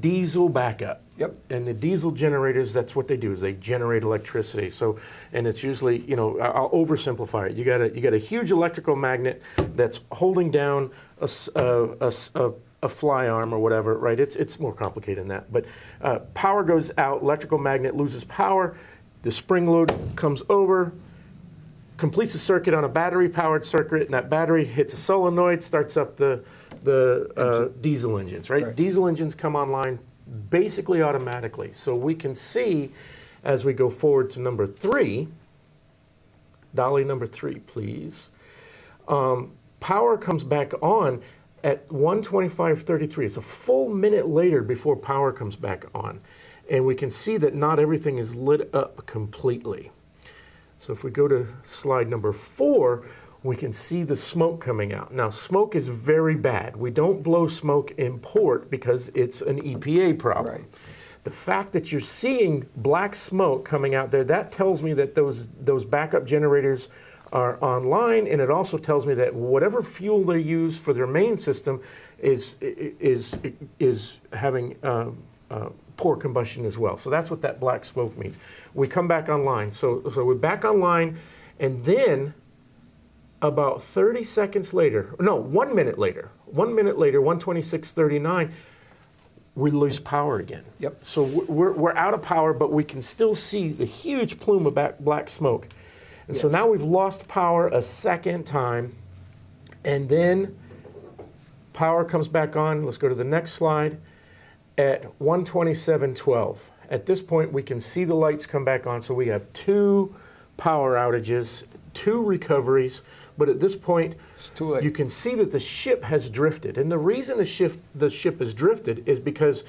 diesel backup. Yep. And the diesel generators, that's what they do, is they generate electricity. So, and it's usually, I'll oversimplify it. You got a huge electrical magnet that's holding down a fly arm or whatever, right? It's more complicated than that. But power goes out, electrical magnet loses power, the spring load comes over, completes a circuit on a battery-powered circuit, and that battery hits a solenoid, starts up the diesel engines, right? Right. Diesel engines come online basically automatically. So we can see as we go forward to number 3, Dolly number 3, please. Power comes back on at 1:25:33. It's a full minute later before power comes back on. And we can see that not everything is lit up completely. So if we go to slide number 4, we can see the smoke coming out. Now, smoke is very bad. We don't blow smoke in port because it's an EPA problem. Right. The fact that you're seeing black smoke coming out there, that tells me that those backup generators are online, and it also tells me that whatever fuel they use for their main system is having poor combustion as well. So that's what that black smoke means. We come back online. So we're back online, and then about 30 seconds later, no, 1 minute later, 1:26:39, we lose power again. Yep. So we're out of power, but we can still see the huge plume of black smoke. And so Yes. now we've lost power a second time, and then power comes back on. Let's go to the next slide at 1:27:12. At this point, we can see the lights come back on, so we have 2 power outages, 2 recoveries, but at this point, It's too late. you can see that the ship has drifted. And the reason the ship has drifted is because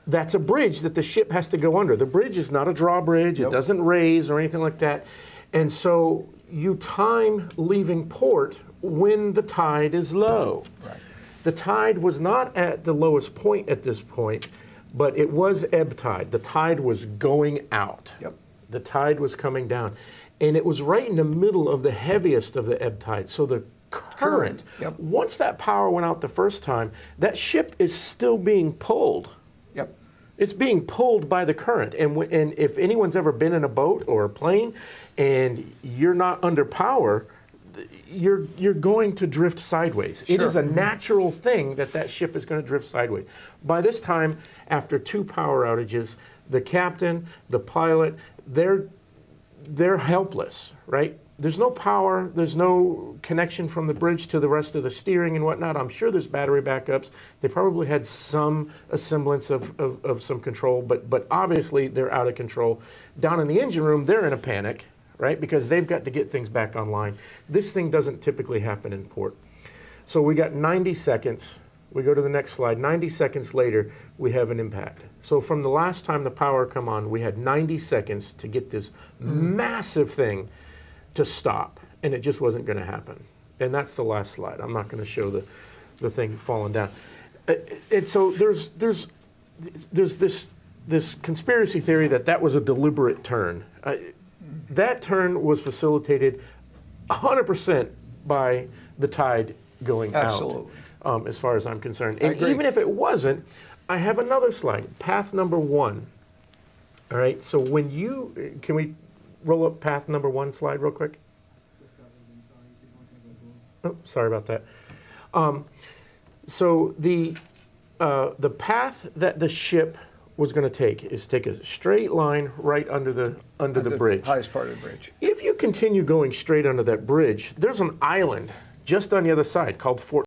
that's a bridge that the ship has to go under. The bridge is not a drawbridge, it Nope. doesn't raise or anything like that. And so you time leaving port when the tide is low. Right. The tide was not at the lowest point at this point, but it was ebb tide. The tide was going out. Yep. The tide was coming down. And it was right in the middle of the heaviest of the ebb tide. So the current, Yep. once that power went out the first time, that ship is still being pulled. Yep. It's being pulled by the current. And if anyone's ever been in a boat or a plane and you're not under power, you're going to drift sideways. It is Sure. a natural thing that ship is going to drift sideways. By this time, after 2 power outages, the captain, the pilot, they're helpless, right? There's no power, there's no connection from the bridge to the rest of the steering and whatnot. I'm sure there's battery backups. They probably had some semblance of some control, but obviously they're out of control. Down in the engine room, they're in a panic, right? Because they've got to get things back online. This thing doesn't typically happen in port. So we got 90 seconds. We go to the next slide. 90 seconds later, we have an impact. So from the last time the power come on, we had 90 seconds to get this massive thing to stop, and it just wasn't going to happen. And that's the last slide. I'm not going to show the thing falling down. And so there's this conspiracy theory that was a deliberate turn. That turn was facilitated 100% by the tide going Absolutely. out, as far as I'm concerned. I And agree. even if it wasn't, I have another slide, path number 1. All right, so when can we roll up path number 1 slide real quick? Oh, sorry about that. So the path that the ship was going to take is take a straight line right under the bridge. Highest part of the bridge. If you continue going straight under that bridge, there's an island just on the other side called Fort